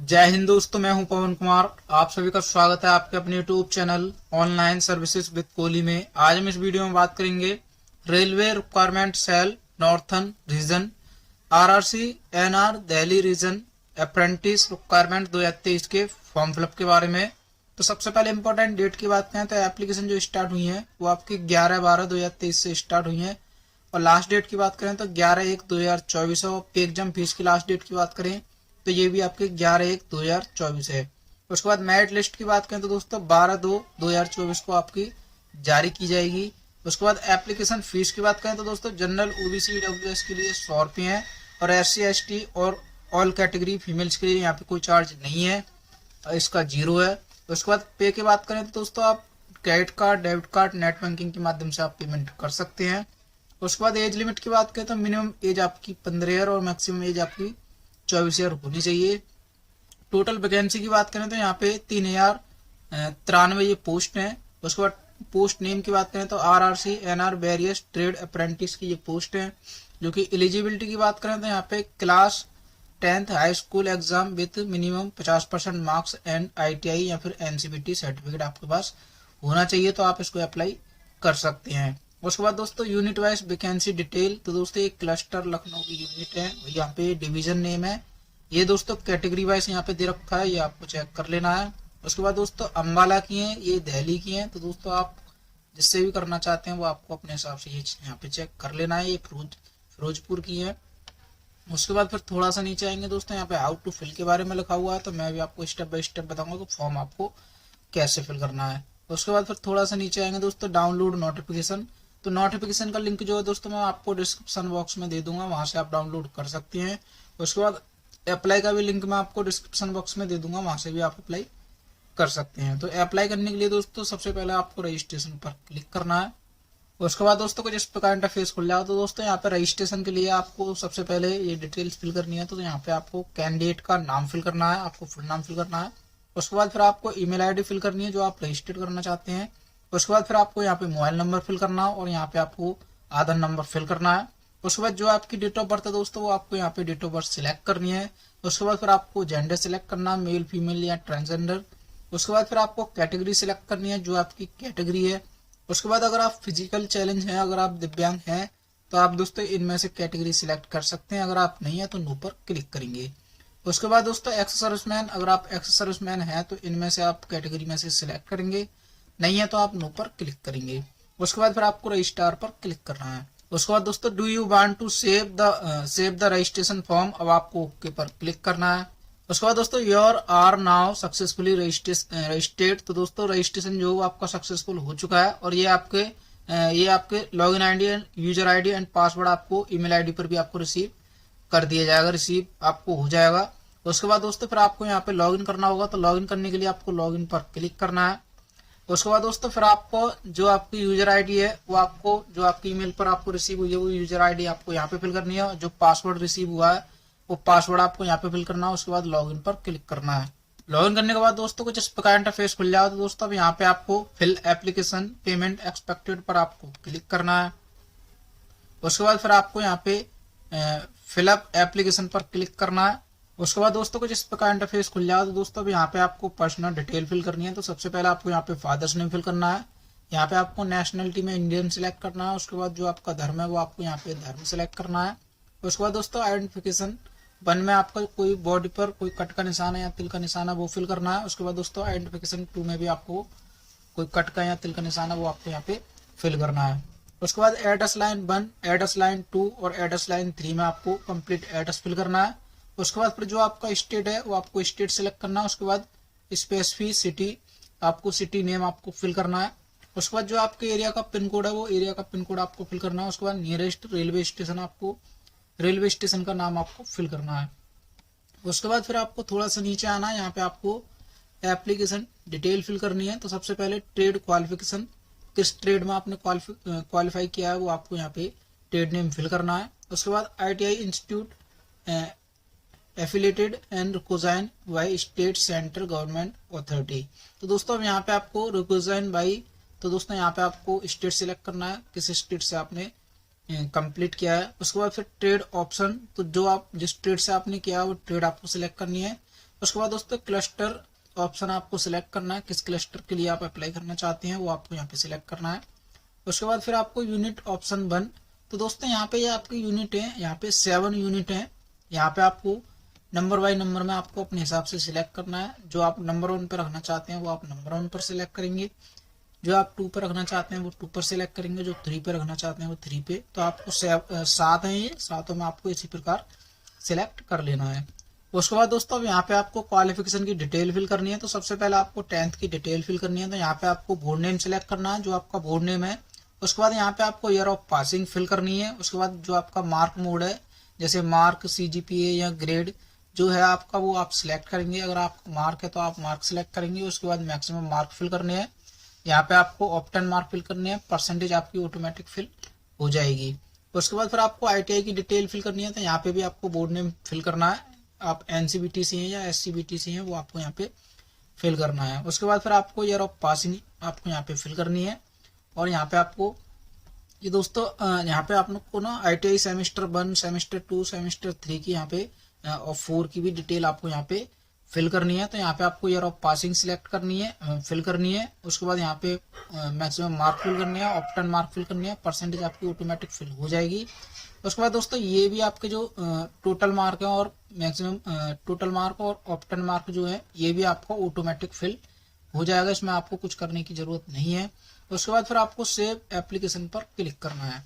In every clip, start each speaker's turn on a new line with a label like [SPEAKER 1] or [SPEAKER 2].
[SPEAKER 1] जय हिंद दोस्तों, मैं हूं पवन कुमार। आप सभी का स्वागत है आपके अपने YouTube channel online services with Kohli में। आज हम इस वीडियो में बात करेंगे railway requirement cell northern region RRC NR Delhi region apprentice requirement 2023 के फॉर्म फिलअप के बारे में। तो सबसे पहले इंपॉर्टेंट डेट की बात करें तो एप्लीकेशन जो स्टार्ट हुई है वो आपकी 11/12/2023 से स्टार्ट हुई है और लास्ट डेट की बात करें तो 11/1/2024 है। और पे एग्जाम फीस की लास्ट डेट की बात करें तो ये भी आपके 11/1/2024 है। उसके बाद मेरिट लिस्ट की बात करें तो दोस्तों 12/2/2024 को आपकी जारी की जाएगी। उसके बाद एप्लीकेशन फीस की बात करें तो दोस्तों जनरल ओबीसी ईडब्ल्यूएस के लिए 100 रुपये है और SC ST और ऑल कैटेगरी फीमेल्स के लिए यहाँ पे कोई चार्ज नहीं है, इसका 0 है। उसके बाद पे की बात करें तो दोस्तों आप credit card, debit card, net banking के माध्यम से आप पेमेंट कर सकते हैं। उसके बाद एज लिमिट की बात करें तो मिनिमम एज आपकी 15 ईयर और मैक्सिमम एज आपकी 24 ईयर होनी चाहिए। टोटल वैकेंसी की बात करें तो यहाँ पे 3093 ये पोस्ट हैं। उसके बाद पोस्ट नेम की बात करें तो RRC NR various trade apprentice की ये पोस्ट है। जो कि एलिजिबिलिटी की बात करें तो यहाँ पे class 10th high school exam with minimum 50% marks and ITI या फिर NCVT सर्टिफिकेट आपके पास होना चाहिए, तो आप इसको अप्लाई कर सकते हैं। उसके बाद दोस्तों यूनिट वाइज वैकेंसी डिटेल, तो दोस्तों एक क्लस्टर लखनऊ की यूनिट है, यहाँ पे डिवीजन नेम है ये दोस्तों, कैटेगरी वाइज यहाँ पे दे रखा है, ये आपको चेक कर लेना है। उसके बाद दोस्तों अम्बाला की है, ये दिल्ली की है, तो दोस्तों आप जिससे भी करना चाहते हैं वो आपको अपने हिसाब से ये यहाँ पे चेक कर लेना है। ये फिरोजपुर की है। उसके बाद फिर थोड़ा सा नीचे आएंगे दोस्तों, यहाँ पे हाउ टू फिल के बारे में लिखा हुआ है, तो मैं भी आपको स्टेप बाय स्टेप बताऊंगा कि फॉर्म आपको कैसे फिल करना है। उसके बाद फिर थोड़ा सा नीचे आएंगे दोस्तों, डाउनलोड नोटिफिकेशन। तो नोटिफिकेशन का लिंक जो है दोस्तों मैं आपको डिस्क्रिप्शन बॉक्स में दे दूंगा, वहां से आप डाउनलोड कर सकते हैं। उसके बाद अप्लाई का भी लिंक मैं आपको डिस्क्रिप्शन बॉक्स में दे दूंगा, वहां से भी आप अप्लाई कर सकते हैं। तो अप्लाई करने के लिए दोस्तों सबसे पहले आपको रजिस्ट्रेशन पर क्लिक करना है। उसके बाद दोस्तों कुछ इस प्रकार इंटरफेस खुल जाओ। तो दोस्तों यहाँ पे रजिस्ट्रेशन के लिए आपको सबसे पहले ये डिटेल्स फिल करनी है। तो यहाँ पे आपको कैंडिडेट का नाम फिल करना है, आपको फुल नाम फिल करना है। उसके बाद फिर आपको ईमेल आईडी फिल करनी है जो आप रजिस्टर करना चाहते हैं। उसके बाद फिर आपको यहाँ पे मोबाइल नंबर फिल करना है और यहाँ पे आपको आधार नंबर फिल करना है। उसके बाद जो आपकी डेट ऑफ बर्थ है दोस्तों वो आपको यहाँ पे डेट ऑफ बर्थ सिलेक्ट करनी है। उसके बाद फिर आपको जेंडर सिलेक्ट करना है, मेल फीमेल या ट्रांसजेंडर। उसके बाद फिर आपको कैटेगरी सिलेक्ट करनी है जो आपकी कैटेगरी है। उसके बाद अगर आप फिजिकल चैलेंज हैं, अगर आप दिव्यांग हैं तो आप दोस्तों इनमें से कैटेगरी सिलेक्ट कर सकते हैं। अगर आप नहीं है तो नो पर क्लिक करेंगे। उसके बाद दोस्तों एक्स सर्विसमैन, अगर आप एक्स सर्विसमैन हैं तो इनमें से आप कैटेगरी में से सिलेक्ट करेंगे, नहीं है तो आप नो पर क्लिक करेंगे। उसके बाद फिर आपको रजिस्टर पर क्लिक करना है। उसके बाद दोस्तों do you want to save the registration form, अब आपको ओके पर क्लिक करना है। उसके बाद दोस्तों your are now successfully registered, तो दोस्तों रजिस्ट्रेशन जो आपका सक्सेसफुल हो चुका है और ये आपके login ID and user ID and password आपको ईमेल आईडी पर भी आपको रिसीव कर दिया जाएगा, रिसीव आपको हो जाएगा। उसके बाद दोस्तों फिर आपको यहाँ पे लॉगिन करना होगा, तो लॉगिन करने के लिए आपको लॉगिन पर क्लिक करना है। उसके बाद दोस्तों फिर आपको जो आपकी यूजर आईडी है वो आपको जो आपकी ईमेल पर आपको रिसीव हुई है वो यूजर आईडी आपको यहाँ पे फिल करनी है। जो पासवर्ड रिसीव हुआ है वो पासवर्ड आपको यहाँ पे फिल करना है। उसके बाद लॉगिन पर क्लिक करना है। लॉगिन करने के बाद दोस्तों कुछ इस प्रकार इंटरफेस खुल जाएगा। तो दोस्तों अब यहाँ पे आपको फिल एप्लीकेशन पेमेंट एक्सपेक्टेड पर आपको क्लिक करना है। उसके बाद फिर आपको यहाँ पे फिलअप एप्लीकेशन पर क्लिक करना है। उसके बाद दोस्तों कुछ इस प्रकार इंटरफेस खुल जाएगा। तो दोस्तों अब यहाँ पे आपको पर्सनल डिटेल फिल करनी है। तो सबसे पहले आपको यहाँ पे फादर्स नेम फिल करना है। यहाँ पे आपको नेशनलिटी में इंडियन सिलेक्ट करना है। उसके बाद जो आपका धर्म है वो आपको यहाँ पे धर्म सिलेक्ट करना है। उसके बाद दोस्तों आइडेंटिफिकेशन 1 में आपका कोई बॉडी पर कोई कट का निशान है या तिल का निशान है वो फिल करना है। उसके बाद दोस्तों आइडेंटिफिकेशन 2 में भी आपको कोई कट का या तिल का निशान है वो आपको यहाँ पे फिल करना है। उसके बाद एड्रेस लाइन 1, एड्रेस लाइन 2 और एड्रेस लाइन 3 में आपको कंप्लीट एड्रेस फिल करना है। उसके बाद फिर जो आपका स्टेट है वो आपको स्टेट सिलेक्ट करना है। उसके बाद स्पेसिफिक सिटी, आपको सिटी नेम आपको फिल करना है। उसके बाद जो आपके एरिया का पिन कोड है वो एरिया का पिन कोड आपको फिल करना है। उसके बाद नियरेस्ट रेलवे स्टेशन, आपको रेलवे स्टेशन का नाम आपको फिल करना है। उसके बाद फिर आपको थोड़ा सा नीचे आना है, यहाँ पे आपको एप्लीकेशन डिटेल फिल करनी है। तो सबसे पहले ट्रेड क्वालिफिकेशन, किस ट्रेड में आपने क्वालिफाई किया है वो आपको यहाँ पे ट्रेड नेम फिल करना है। उसके बाद ITI institute affiliated and recognised by state central government authority. तो दोस्तों अब यहाँ पे आपको रिकॉग्नाइज्ड बाय, तो दोस्तों यहाँ पे आपको स्टेट सिलेक्ट करना है, किस स्टेट से आपने कंप्लीट किया है। उसके बाद फिर ट्रेड ऑप्शन, तो जो आप जिस ट्रेड से आपने किया है वो ट्रेड आपको सिलेक्ट करनी है। उसके बाद दोस्तों क्लस्टर ऑप्शन आपको सिलेक्ट करना है, किस क्लस्टर के लिए आप अप्लाई करना चाहते हैं वो आपको यहाँ पे सिलेक्ट करना है। उसके बाद फिर आपको यूनिट ऑप्शन 1, तो दोस्तों यहाँ पे ये आपकी यूनिट है, यहाँ पे 7 यूनिट है। यहाँ पे आपको नंबर बाय नंबर में आपको अपने हिसाब से सिलेक्ट करना है। जो आप नंबर 1 पर रखना चाहते हैं वो आप नंबर 1 पर सिलेक्ट करेंगे, जो आप 2 पर रखना चाहते हैं वो 2 पर सिलेक्ट करेंगे, जो 3 पर रखना चाहते हैं वो 3 पे। तो आपको 7 है, ये 7 में आपको इसी प्रकार सिलेक्ट कर लेना है। उसके बाद दोस्तों अब यहाँ पे आपको क्वालिफिकेशन की डिटेल फिल करनी है। तो सबसे पहले आपको 10th की डिटेल फिल करनी है। तो यहाँ पे आपको बोर्ड नेम सिलेक्ट करना है, जो आपका बोर्ड नेम है। उसके बाद यहाँ पे आपको ईयर ऑफ पासिंग फिल करनी है। उसके बाद जो आपका मार्क मोड है, जैसे मार्क, CGPA या ग्रेड जो है आपका, वो आप सिलेक्ट करेंगे। अगर आपका मार्क है तो आप मार्क सिलेक्ट करेंगे। उसके बाद मैक्सिमम मार्क फिल करने हैं। यहाँ पे आपको ऑप्टन मार्क फिल करने हैं, परसेंटेज आपकी ऑटोमेटिक फिल हो जाएगी। उसके बाद फिर आपको ITI की डिटेल फिल करनी है। तो यहाँ पे भी आपको बोर्ड नेम फिल करना है, आप NCBT से हैं या SCBT से हैं वो आपको यहाँ पे फिल करना है। उसके बाद फिर आपको ईयर ऑफ पासिंग आपको यहाँ पे फिल करनी है। और यहाँ पे आपको ये दोस्तों यहाँ पे आप लोग को ना ITI सेमेस्टर 1, सेमेस्टर 2, सेमेस्टर 3 की यहाँ पे और 4 की भी डिटेल आपको यहाँ पे फिल करनी है। तो यहाँ पे आपको ईयर ऑफ पासिंग सिलेक्ट करनी है, फिल करनी है। उसके बाद यहाँ पे मैक्सिमम मार्क फिल करनी है, ऑप्टन मार्क फिल करनी है, परसेंटेज आपकी ऑटोमेटिक फिल हो जाएगी। उसके बाद दोस्तों ये भी आपके जो टोटल मार्क है और मैक्सिमम टोटल मार्क और ऑप्टन मार्क जो है ये भी आपको ऑटोमेटिक फिल हो जाएगा, इसमें आपको कुछ करने की जरूरत नहीं है। उसके बाद फिर आपको सेव एप्लीकेशन पर क्लिक करना है।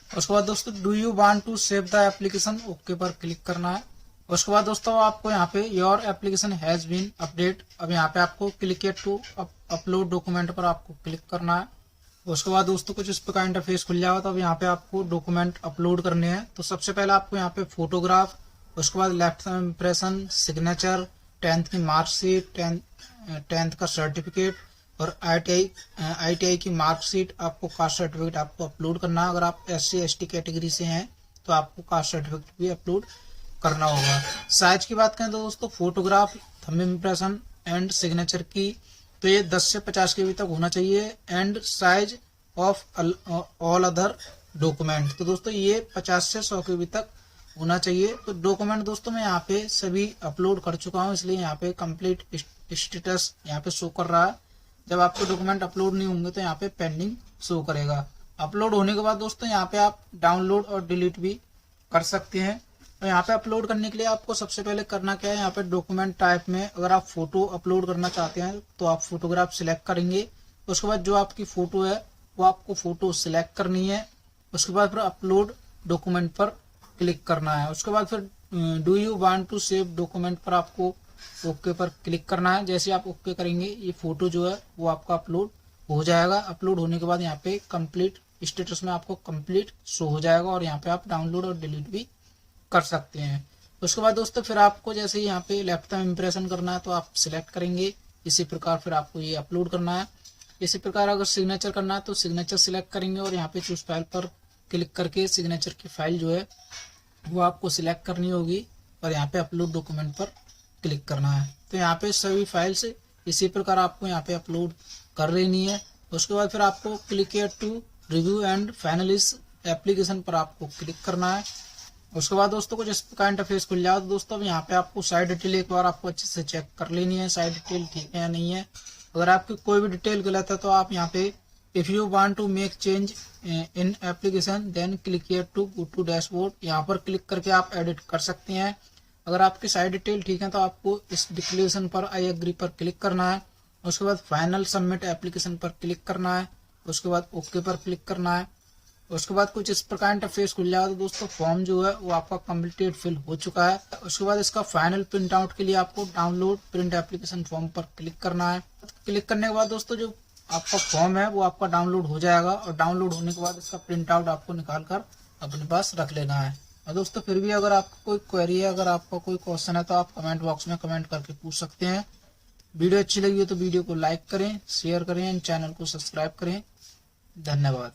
[SPEAKER 1] उसके बाद दोस्तों do you want to save the application, okay पर क्लिक करना है। उसके बाद दोस्तों आपको यहाँ पे your application has been update, अब यहाँ पे आपको क्लिक टू अपलोड डॉक्यूमेंट पर आपको क्लिक करना है। उसके बाद दोस्तों कुछ इस प्रकार इंटरफेस खुल जाएगा। तो अब यहाँ पे आपको डॉक्यूमेंट अपलोड करने हैं। तो सबसे पहले आपको यहाँ पे फोटोग्राफ, उसके बाद लेफ्ट इम्प्रेशन, सिग्नेचर, 10th की मार्कशीट, 10th का सर्टिफिकेट और ITI की मार्कशीट, आपको कास्ट सर्टिफिकेट आपको अपलोड करना है। अगर आप SC ST कैटेगरी से हैं तो आपको कास्ट सर्टिफिकेट भी अपलोड करना होगा। साइज की बात करें तो दोस्तों photograph, thumb impression and signature की तो ये 10 से 50 KB तक होना चाहिए। And size of all other document, तो दोस्तों ये 50 से 100 KB तक होना चाहिए। तो डॉक्यूमेंट दोस्तों मैं यहाँ पे सभी अपलोड कर चुका हूँ, इसलिए यहाँ पे कंप्लीट स्टेटस यहाँ पे शो कर रहा है। जब आपके डॉक्यूमेंट अपलोड नहीं होंगे तो यहाँ पे पेंडिंग शो करेगा। अपलोड होने के बाद दोस्तों यहाँ पे आप डाउनलोड और डिलीट भी कर सकते हैं। तो यहाँ पे अपलोड करने के लिए आपको सबसे पहले करना क्या है, यहाँ पे डॉक्यूमेंट टाइप में अगर आप फोटो अपलोड करना चाहते हैं तो आप फोटोग्राफ सिलेक्ट करेंगे। उसके बाद जो आपकी फोटो है वो आपको फोटो सिलेक्ट करनी है। उसके बाद फिर अपलोड डॉक्यूमेंट पर क्लिक करना है। उसके बाद फिर do you want to save document पर आपको ओके पर क्लिक करना है। जैसे आप ओके करेंगे ये फोटो जो है वो आपका अपलोड हो जाएगा। अपलोड होने के बाद यहाँ पे कंप्लीट स्टेटस में आपको कंप्लीट शो हो जाएगा और यहाँ पे आप डाउनलोड और डिलीट भी कर सकते हैं। उसके बाद दोस्तों फिर आपको जैसे यहाँ पे लेफ्ट थंब इम्प्रेशन करना है तो आप सिलेक्ट करेंगे। इसी प्रकार फिर आपको ये अपलोड करना है। इसी प्रकार अगर सिग्नेचर करना है तो सिग्नेचर सिलेक्ट करेंगे और यहाँ पे चूज फाइल पर क्लिक करके सिग्नेचर की फाइल जो है वो आपको सिलेक्ट करनी होगी और यहाँ पे अपलोड डॉक्यूमेंट पर क्लिक करना है। तो यहाँ पे सभी फाइल्स इसी प्रकार आपको यहाँ पे अपलोड कर लेनी है। उसके बाद फिर आपको click to review and finalise application पर आपको क्लिक करना है। उसके बाद दोस्तों कुछ इस प्रकार इंटरफेस खुल जाए। तो दोस्तों यहाँ पे आपको साइड डिटेल एक बार आपको अच्छे से चेक कर लेनी है, साइड डिटेल ठीक है या नहीं है। अगर आपकी कोई भी डिटेल गलत है तो आप यहाँ पे if you want to make change in application then click here to go to dashboard, यहाँ पर क्लिक करके आप एडिट कर सकते हैं। अगर आपकी साइड डिटेल ठीक है तो आपको इस डिक्लेरेशन पर आई एग्री पर क्लिक करना है। उसके बाद फाइनल सबमिट एप्लीकेशन पर क्लिक करना है। उसके बाद ओके पर क्लिक करना है। उसके बाद कुछ इस प्रकार इंटरफेस खुल जाएगा। तो दोस्तों फॉर्म जो है वो आपका कंप्लीटेड फिल हो चुका है। उसके बाद इसका फाइनल प्रिंट आउट के लिए आपको डाउनलोड प्रिंट एप्लीकेशन फॉर्म पर क्लिक करना है। क्लिक करने के बाद दोस्तों जो आपका फॉर्म है वो आपका डाउनलोड हो जाएगा और डाउनलोड होने के बाद इसका प्रिंट आउट आपको निकाल कर अपने पास रख लेना है। और दोस्तों फिर भी अगर आपको कोई क्वेरी है, अगर आपका कोई क्वेश्चन है तो आप कमेंट बॉक्स में कमेंट करके पूछ सकते हैं। वीडियो अच्छी लगी हो तो वीडियो को लाइक करें, शेयर करें एंड चैनल को सब्सक्राइब करें। धन्यवाद।